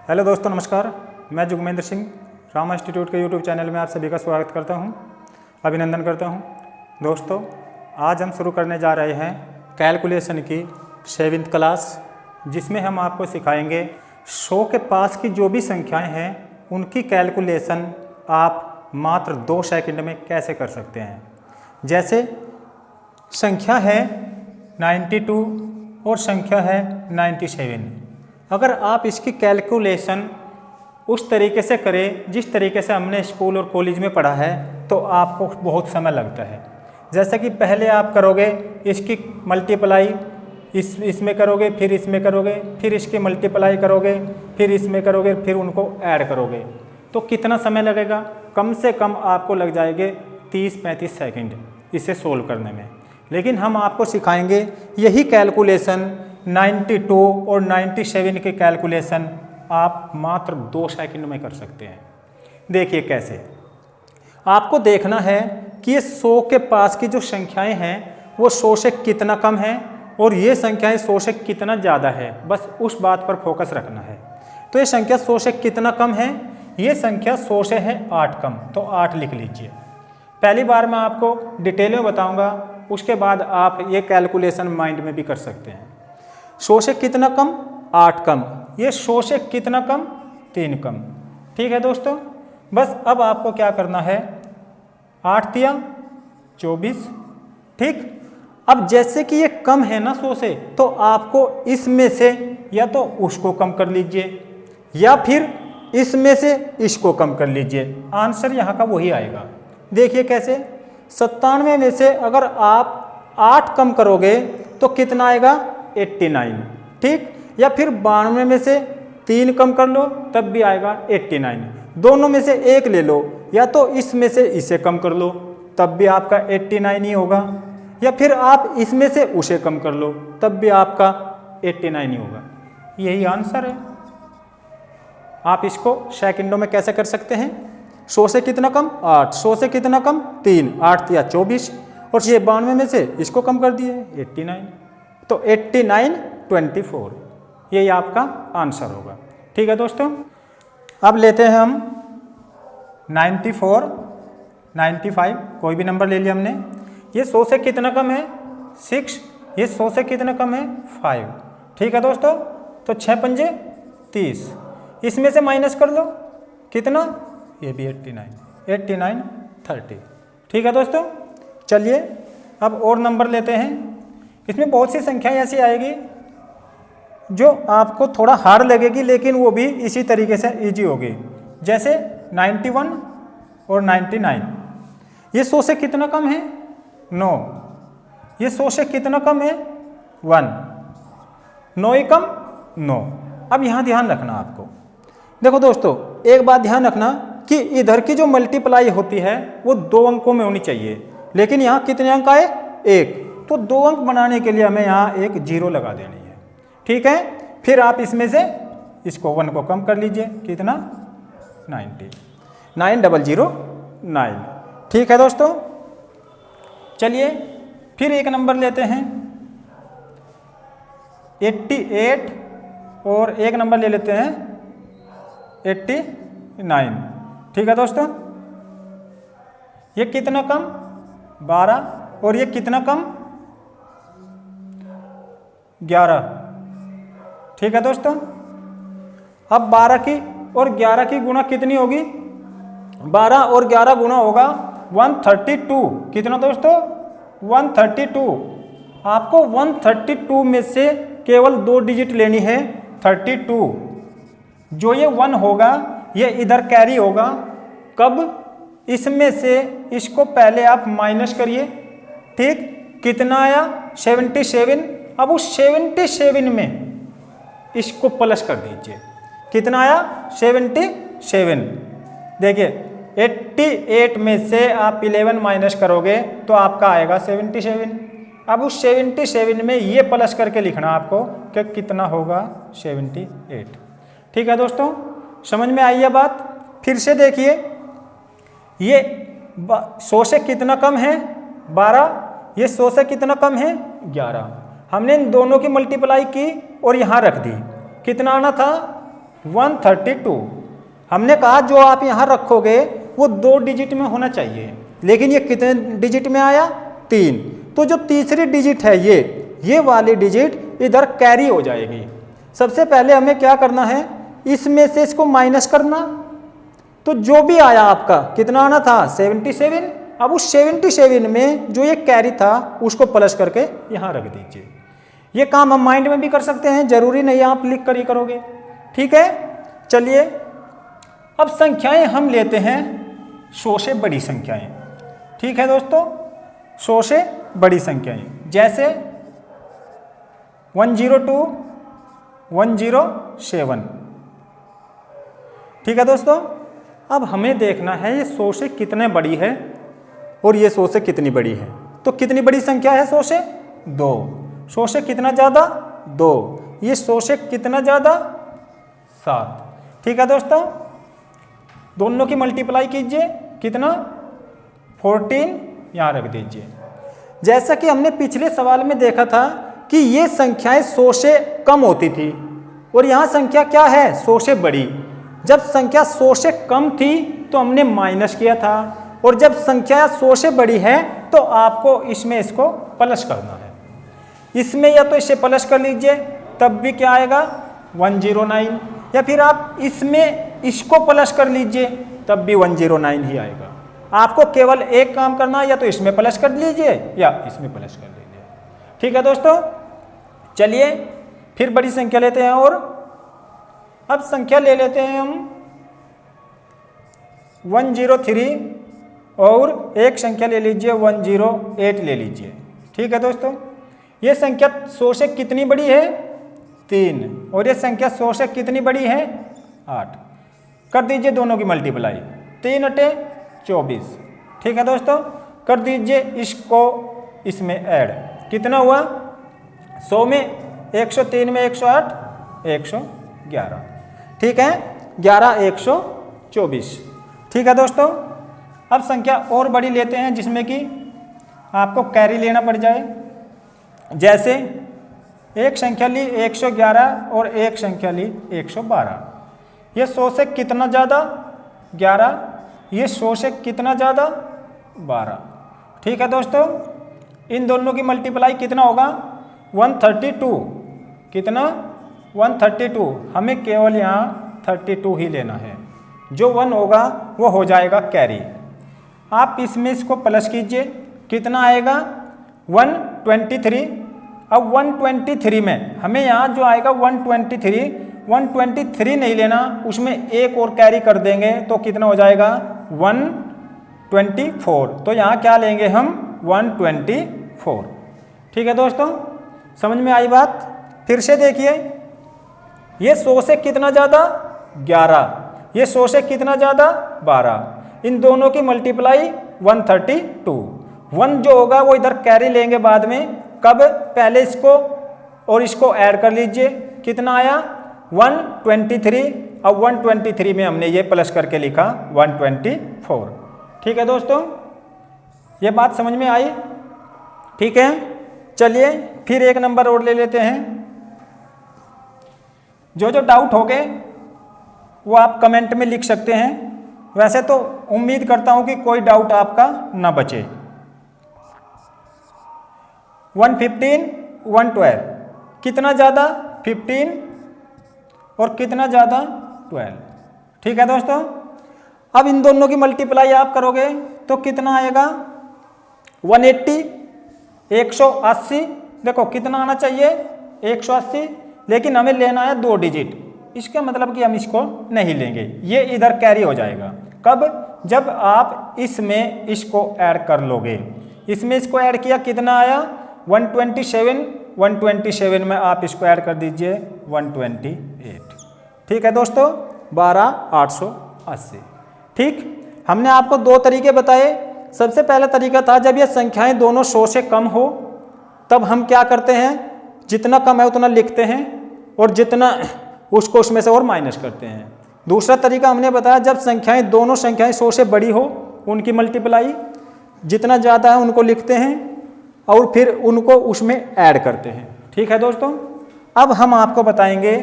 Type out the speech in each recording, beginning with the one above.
Hello दोस्तों, नमस्कार। मैं जुगमेंद्र सिंह रामा इंस्टीट्यूट के यूट्यूब चैनल में आप सभी का स्वागत करता हूं, अभिनंदन करता हूं। दोस्तों, आज हम शुरू करने जा रहे हैं कैलकुलेशन की 7वीं क्लास, जिसमें हम आपको सिखाएंगे 100 के पास की जो भी संख्याएं हैं उनकी कैलकुलेशन आप मात्र 2 सेकंड में कैसे कर सकते हैं। जैसे संख्या है 92 और संख्या है 97। अगर आप इसकी कैलकुलेशन उस तरीके से करें जिस तरीके से हमने स्कूल और कॉलेज में पढ़ा है तो आपको बहुत समय लगता है। जैसे कि पहले आप करोगे इसकी मल्टीप्लाई इसमें करोगे, फिर इसमें करोगे, फिर इसकी मल्टीप्लाई करोगे, फिर इसमें करोगे, फिर उनको ऐड करोगे, तो कितना समय लगेगा? कम से कम आपको लग जाएंगे 30-35 सेकंड इसे सोल्व करने में। लेकिन हम आपको सिखाएंगे यही कैलकुलेशन 92 और 97 की कैलकुलेशन आप मात्र 2 सेकंड में कर सकते हैं। देखिए कैसे। आपको देखना है कि ये 100 के पास की जो संख्याएं हैं वो 100 से कितना कम है और ये संख्याएं 100 से कितना ज़्यादा है, बस उस बात पर फोकस रखना है। तो ये संख्या 100 से कितना कम है? ये संख्या 100 से है 8 कम, तो 8 लिख लीजिए। पहली बार मैं आपको डिटेल में बताऊंगा, उसके बाद आप ये कैलकुलेशन माइंड में भी कर सकते हैं। 100 से कितना कम? 8 कम। ये 100 से कितना कम? 3 कम। ठीक है दोस्तों, बस अब आपको क्या करना है, 8 तिया 24। ठीक, अब जैसे कि ये कम है ना 100 से, तो आपको इसमें से या तो उसको कम कर लीजिए या फिर इसमें से इसको कम कर लीजिए। आंसर यहाँ का वही आएगा। देखिए कैसे। 97 में से अगर आप 8 कम करोगे तो कितना आएगा? 89। ठीक, या फिर 92 में से 3 कम कर लो तब भी आएगा 89। दोनों में से एक ले लो, या तो इसमें से इसे कम कर लो तब भी आपका 89 ही होगा, या फिर आप इसमें से उसे कम कर लो तब भी आपका 89 ही होगा। यही आंसर है। आप इसको सेकंडों में कैसे कर सकते हैं? 100 से कितना कम? 8। 100 से कितना कम? 3। 8 या 24, और ये 92 में से इसको कम कर दिए 89, तो 89 24, यही आपका आंसर होगा। ठीक है दोस्तों, अब लेते हैं हम 94, 95, कोई भी नंबर ले लिया हमने। ये 100 से कितना कम है? 6। ये 100 से कितना कम है? 5। ठीक है दोस्तों, तो 6 पंजे 30, इसमें से माइनस कर लो कितना? ये भी 89 30। ठीक है दोस्तों, चलिए अब और नंबर लेते हैं। इसमें बहुत सी संख्याएं ऐसी आएगी जो आपको थोड़ा हार्ड लगेगी, लेकिन वो भी इसी तरीके से इजी होगी। जैसे 91 और 99। ये 100 से कितना कम है? 9। ये 100 से कितना कम है? 1। 9 ही कम 9। अब यहाँ ध्यान रखना आपको। देखो दोस्तों, एक बात ध्यान रखना कि इधर की जो मल्टीप्लाई होती है वो 2 अंकों में होनी चाहिए, लेकिन यहाँ कितने अंक आए? 1। तो 2 अंक बनाने के लिए हमें यहाँ एक 0 लगा देनी है। ठीक है, फिर आप इसमें से इसको 1 को कम कर लीजिए, कितना? 90। 9009। ठीक है दोस्तों, चलिए फिर एक नंबर लेते हैं 88, और एक नंबर ले लेते हैं 89। ठीक है दोस्तों, ये कितना कम? 12, और ये कितना कम? 11। ठीक है दोस्तों, अब 12 की और 11 की गुणा कितनी होगी? 12 और 11 गुणा होगा 132। कितना दोस्तों? 132। आपको 132 में से केवल 2 डिजिट लेनी है, 32। जो ये 1 होगा ये इधर कैरी होगा। कब? इसमें से इसको पहले आप माइनस करिए। ठीक, कितना आया? 77। अब उस 77 में इसको प्लस कर दीजिए। कितना आया? 77। देखिए 88 में से आप 11 माइनस करोगे तो आपका आएगा 77। अब उस 77 में ये प्लस करके लिखना आपको कि कितना होगा? 78। ठीक है दोस्तों, समझ में आई है बात? फिर से देखिए, ये 100 से कितना कम है? 12। ये 100 से कितना कम है? 11। हमने इन दोनों की मल्टीप्लाई की और यहाँ रख दी। कितना आना था? 132। हमने कहा जो आप यहाँ रखोगे वो 2 डिजिट में होना चाहिए, लेकिन ये कितने डिजिट में आया? 3। तो जो तीसरी डिजिट है ये वाली डिजिट इधर कैरी हो जाएगी। सबसे पहले हमें क्या करना है, इसमें से इसको माइनस करना। तो जो भी आया आपका कितना आना था? 77। अब उस 77 में जो ये कैरी था उसको प्लस करके यहाँ रख दीजिए। ये काम हम माइंड में भी कर सकते हैं, जरूरी नहीं आप लिख कर ही करोगे। ठीक है, चलिए अब संख्याएं हम लेते हैं 100 से बड़ी संख्याएं। ठीक है दोस्तों, 100 से बड़ी संख्याएं जैसे 102, 107। ठीक है दोस्तों, अब हमें देखना है ये 100 से कितने बड़ी है और ये 100 से कितनी बड़ी है। तो कितनी बड़ी संख्या है 100 से? 2। 100 से कितना ज़्यादा? 2। ये 100 से कितना ज़्यादा? 7। ठीक है दोस्तों, दोनों की मल्टीप्लाई कीजिए, कितना? 14 यहाँ रख दीजिए। जैसा कि हमने पिछले सवाल में देखा था कि ये संख्याएं 100 से कम होती थी और यहाँ संख्या क्या है? 100 से बड़ी। जब संख्या 100 से कम थी तो हमने माइनस किया था, और जब संख्या 100 से बड़ी है तो आपको इसमें इसको प्लस करना है। इसमें या तो इसे प्लस कर लीजिए, तब भी क्या आएगा? 109, या फिर आप इसमें इसको प्लस कर लीजिए, तब भी 109 ही आएगा। आपको केवल एक काम करना है, या तो इसमें प्लस कर लीजिए या इसमें प्लस कर लीजिए। ठीक है दोस्तों, चलिए फिर बड़ी संख्या लेते हैं। और अब संख्या ले लेते हैं हम 103, और एक संख्या ले लीजिए 108 ले लीजिए। ठीक है दोस्तों, ये संख्या 100 से कितनी बड़ी है? 3। और ये संख्या 100 से कितनी बड़ी है? 8। कर दीजिए दोनों की मल्टीप्लाई, 3 × 24। ठीक है दोस्तों, कर दीजिए इसको इसमें ऐड, कितना हुआ? 100 में 103 में 108, 111। ठीक है, 11 124। ठीक है दोस्तों, अब संख्या और बड़ी लेते हैं जिसमें कि आपको कैरी लेना पड़ जाए। जैसे एक संख्या ली 111 और एक संख्या ली 112। ये 100 से कितना ज़्यादा? 11। ये 100 से कितना ज़्यादा? 12। ठीक है दोस्तों, इन दोनों की मल्टीप्लाई कितना होगा? 132। कितना? 132। हमें केवल यहाँ 32 ही लेना है, जो 1 होगा वो हो जाएगा कैरी। आप इसमें इसको प्लस कीजिए, कितना आएगा? 123। अब 123 में हमें यहाँ जो आएगा 123 नहीं लेना, उसमें एक और कैरी कर देंगे तो कितना हो जाएगा? 124। तो यहाँ क्या लेंगे हम? 124। ठीक है दोस्तों, समझ में आई बात? फिर से देखिए, ये 100 से कितना ज़्यादा? 11। ये 100 से कितना ज़्यादा? 12। इन दोनों की मल्टीप्लाई 132। 1 जो होगा वो इधर कैरी लेंगे बाद में। कब? पहले इसको और इसको ऐड कर लीजिए, कितना आया? 123। अब 123 में हमने ये प्लस करके लिखा 124। ठीक है दोस्तों, ये बात समझ में आई? ठीक है, चलिए फिर एक नंबर और ले लेते हैं। जो डाउट हो गए वो आप कमेंट में लिख सकते हैं। वैसे तो उम्मीद करता हूं कि कोई डाउट आपका ना बचे। 115, 112 कितना ज़्यादा? 15 और कितना ज़्यादा? 12। ठीक है दोस्तों, अब इन दोनों की मल्टीप्लाई आप करोगे तो कितना आएगा? 180, 180। देखो कितना आना चाहिए? 180, लेकिन हमें लेना है 2 डिजिट। इसका मतलब कि हम इसको नहीं लेंगे, ये इधर कैरी हो जाएगा। कब? जब आप इसमें इसको ऐड कर लोगे। इसमें इसको ऐड किया, कितना आया? 127। 127 में आप इसको ऐड कर दीजिए 128। ठीक है दोस्तों, 12880। ठीक, हमने आपको 2 तरीके बताए। सबसे पहला तरीका था जब ये संख्याएं दोनों 100 से कम हो, तब हम क्या करते हैं? जितना कम है उतना लिखते हैं और जितना उसको उसमें से और माइनस करते हैं। दूसरा तरीका हमने बताया जब संख्याएं दोनों संख्याएं 100 से बड़ी हो, उनकी मल्टीप्लाई जितना ज़्यादा है उनको लिखते हैं और फिर उनको उसमें ऐड करते हैं। ठीक है दोस्तों, अब हम आपको बताएंगे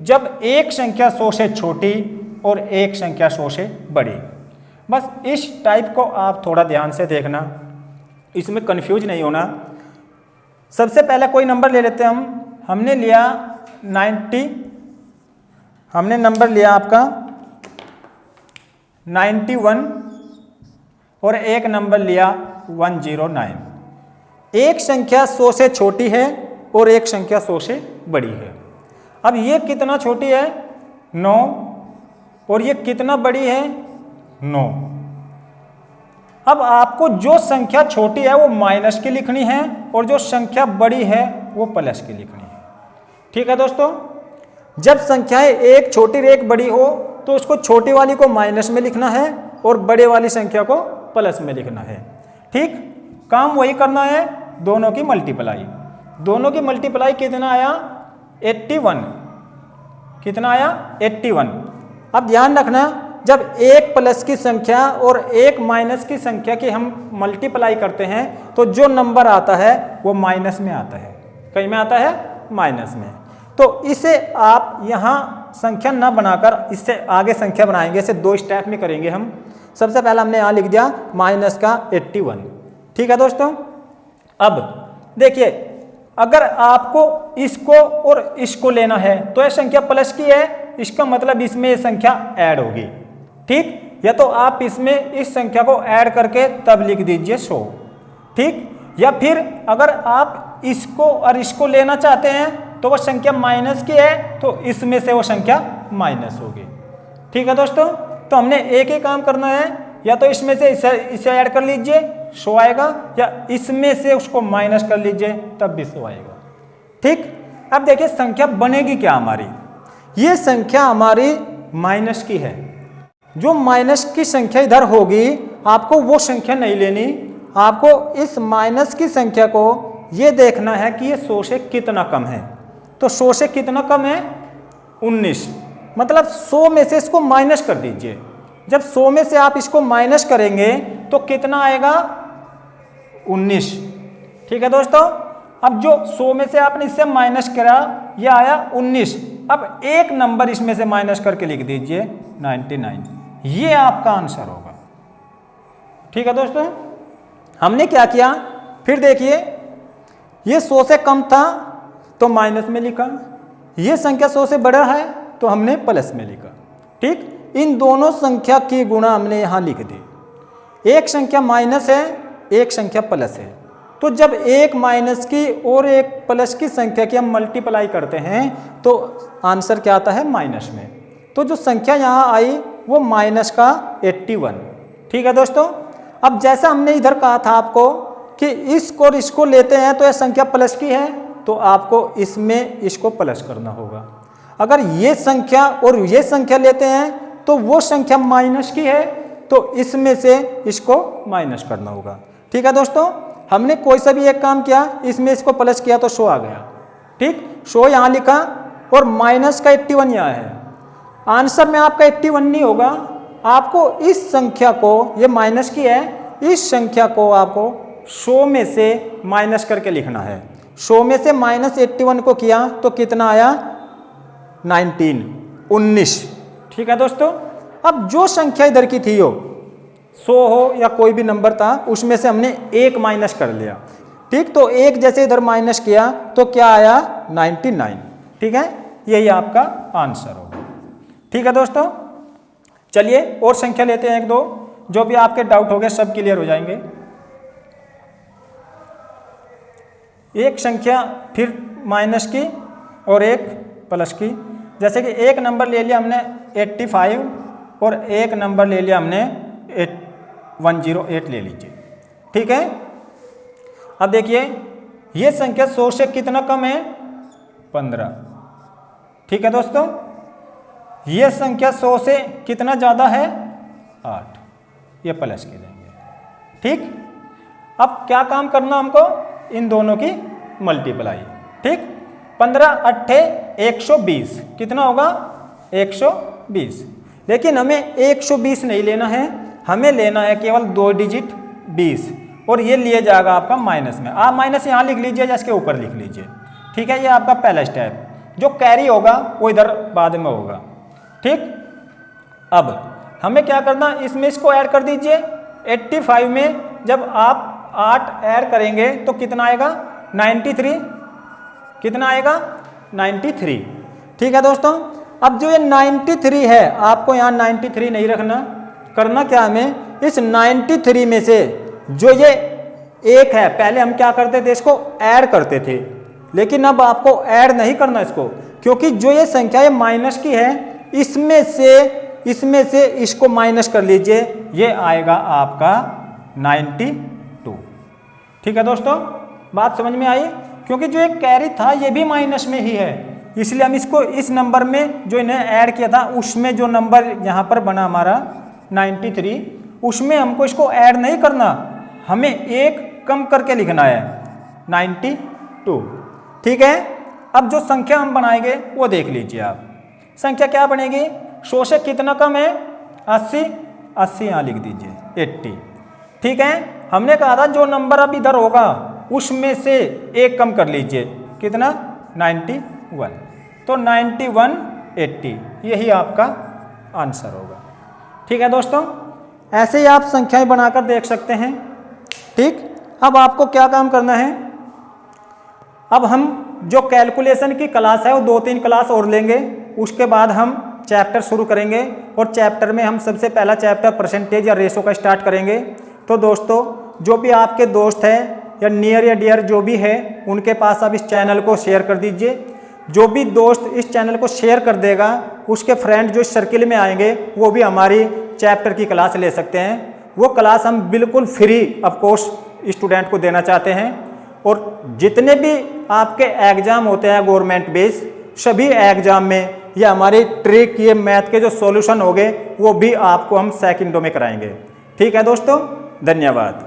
जब एक संख्या 100 से छोटी और एक संख्या 100 से बड़ी। बस इस टाइप को आप थोड़ा ध्यान से देखना, इसमें कंफ्यूज नहीं होना। सबसे पहले कोई नंबर ले लेते हैं हमने लिया 90, हमने नंबर लिया आपका 91 और एक नंबर लिया 109। एक संख्या 100 से छोटी है और एक संख्या 100 से बड़ी है। अब ये कितना छोटी है 9 और ये कितना बड़ी है 9। अब आपको जो संख्या छोटी है वो माइनस की लिखनी है और जो संख्या बड़ी है वो प्लस की लिखनी है। ठीक है दोस्तों, जब संख्याएं एक छोटी और एक बड़ी हो तो उसको छोटी वाली को माइनस में लिखना है और बड़े वाली संख्या को प्लस में लिखना है। ठीक, काम वही करना है, दोनों की मल्टीप्लाई। दोनों की मल्टीप्लाई कितना आया 81, कितना आया 81। अब ध्यान रखना, जब एक प्लस की संख्या और एक माइनस की संख्या की हम मल्टीप्लाई करते हैं तो जो नंबर आता है वो माइनस में आता है। कहीं में आता है माइनस में। तो इसे आप यहाँ संख्या ना बनाकर इससे आगे संख्या बनाएंगे। इसे दो स्टेप में करेंगे हम। सबसे पहला हमने यहाँ लिख दिया माइनस का 81। ठीक है दोस्तों, अब देखिए अगर आपको इसको और इसको लेना है तो यह संख्या प्लस की है, इसका मतलब इसमें ये संख्या ऐड होगी। ठीक, या तो आप इसमें इस संख्या को ऐड करके तब लिख दीजिए 100। ठीक, या फिर अगर आप इसको और इसको लेना चाहते हैं तो वह संख्या माइनस की है तो इसमें से वो संख्या माइनस होगी। ठीक है दोस्तों, तो हमने एक ही काम करना है, या तो इसमें से इसे ऐड कर लीजिए 100 आएगा, या इसमें से उसको माइनस कर लीजिए तब भी 100 आएगा। ठीक, अब देखिए संख्या बनेगी क्या हमारी। ये संख्या हमारी माइनस की है। जो माइनस की संख्या इधर होगी आपको वो संख्या नहीं लेनी, आपको इस माइनस की संख्या को ये देखना है कि ये 100 से कितना कम है। तो 100 से कितना कम है 19, मतलब 100 में से इसको माइनस कर दीजिए। जब 100 में से आप इसको माइनस करेंगे तो कितना आएगा 19। ठीक है दोस्तों, अब जो 100 में से आपने इससे माइनस करा ये आया 19। अब एक नंबर इसमें से माइनस करके लिख दीजिए 99, ये आपका आंसर होगा। ठीक है दोस्तों, हमने क्या किया फिर देखिए, ये 100 से कम था तो माइनस में लिखा, ये संख्या 100 से बड़ा है तो हमने प्लस में लिखा। ठीक, इन दोनों संख्या की गुणा हमने यहाँ लिख दी। एक संख्या माइनस है, एक संख्या प्लस है, तो जब एक माइनस की और एक प्लस की संख्या की हम मल्टीप्लाई करते हैं तो आंसर क्या आता है माइनस में। तो जो संख्या यहाँ आई वो माइनस का 81। ठीक है दोस्तों, अब जैसा हमने इधर कहा था आपको कि इसको और इसको लेते हैं तो यह संख्या प्लस की है तो आपको इसमें इसको प्लस करना होगा। अगर ये संख्या और ये संख्या लेते हैं तो वो संख्या माइनस की है तो इसमें से इसको माइनस करना होगा। ठीक है दोस्तों, हमने कोई सा भी एक काम किया, इसमें इसको प्लस किया तो 100 आ गया। ठीक, 100 यहाँ लिखा और माइनस का 81 यहाँ है। आंसर में आपका 81 नहीं होगा, आपको इस संख्या को, ये माइनस की है, इस संख्या को आपको 100 में से माइनस करके लिखना है। 100 में से माइनस 81 को किया तो कितना आया 19। ठीक है दोस्तों, अब जो संख्या इधर की थी 100 हो या कोई भी नंबर था उसमें से हमने एक माइनस कर लिया। ठीक, तो एक जैसे इधर माइनस किया तो क्या आया 99। ठीक है, यही आपका आंसर होगा। ठीक है दोस्तों, चलिए और संख्या लेते हैं एक दो, जो भी आपके डाउट हो गए सब क्लियर हो जाएंगे। एक संख्या फिर माइनस की और एक प्लस की, जैसे कि एक नंबर ले लिया हमने 85 और एक नंबर ले लिया हमने 108 ले लीजिए। ठीक है, अब देखिए ये संख्या 100 से कितना कम है 15। ठीक है दोस्तों, ये संख्या 100 से कितना ज़्यादा है 8, ये प्लस के देंगे। ठीक, अब क्या काम करना हमको, इन दोनों की मल्टीप्लाई। ठीक, 15 8 120 कितना होगा 120। लेकिन हमें 120 नहीं लेना है, हमें लेना है केवल 2 डिजिट 20 और ये लिए जाएगा आपका माइनस में। आप माइनस यहाँ लिख लीजिए या इसके ऊपर लिख लीजिए। ठीक है, ये आपका पहला स्टेप। जो कैरी होगा वो इधर बाद में होगा। ठीक, अब हमें क्या करना, इसमें इसको ऐड कर दीजिए। 85 में जब आप 8 ऐड करेंगे तो कितना आएगा, 93। कितना आएगा, 93। ठीक है दोस्तों, अब जो ये 93 है, आपको यहाँ 93 नहीं रखना, करना क्या हमें, इस 93 में से जो ये 1 है, पहले हम क्या करते थे, इसको ऐड करते थे, लेकिन अब आपको ऐड नहीं करना इसको, क्योंकि जो ये संख्या ये माइनस की है, इसमें से इसको माइनस कर लीजिए, ये आएगा आपका 92। ठीक है दोस्तों, बात समझ में आई, क्योंकि जो एक कैरी था ये भी माइनस में ही है, इसलिए हम इसको इस नंबर में जो इन्हें ऐड किया था उसमें जो नंबर यहाँ पर बना हमारा 93, उसमें हमको इसको ऐड नहीं करना, हमें 1 कम करके लिखना है 92। ठीक है, अब जो संख्या हम बनाएंगे वो देख लीजिए आप। संख्या क्या बनेगी, 100 से कितना कम है, 80, 80 यहाँ लिख दीजिए 80। ठीक है, हमने कहा था जो नंबर अब इधर होगा उसमें से 1 कम कर लीजिए, कितना, 91, तो 91 80, यही आपका आंसर होगा। ठीक है दोस्तों, ऐसे ही आप संख्याएं बनाकर देख सकते हैं। ठीक, अब आपको क्या काम करना है, अब हम जो कैलकुलेशन की क्लास है वो 2-3 क्लास और लेंगे, उसके बाद हम चैप्टर शुरू करेंगे, और चैप्टर में हम सबसे पहला चैप्टर परसेंटेज या रेशो का स्टार्ट करेंगे। तो दोस्तों, जो भी आपके दोस्त हैं या नियर या डियर जो भी है, उनके पास आप इस चैनल को शेयर कर दीजिए। जो भी दोस्त इस चैनल को शेयर कर देगा, उसके फ्रेंड जो इस सर्किल में आएंगे वो भी हमारी चैप्टर की क्लास ले सकते हैं। वो क्लास हम बिल्कुल फ्री ऑफ कॉस्ट स्टूडेंट को देना चाहते हैं, और जितने भी आपके एग्ज़ाम होते हैं गवर्नमेंट बेस, सभी एग्ज़ाम में ये हमारी ट्रिक, ये मैथ के जो सॉल्यूशन हो गए वो भी आपको हम सेकंडों में कराएंगे। ठीक है दोस्तों, धन्यवाद।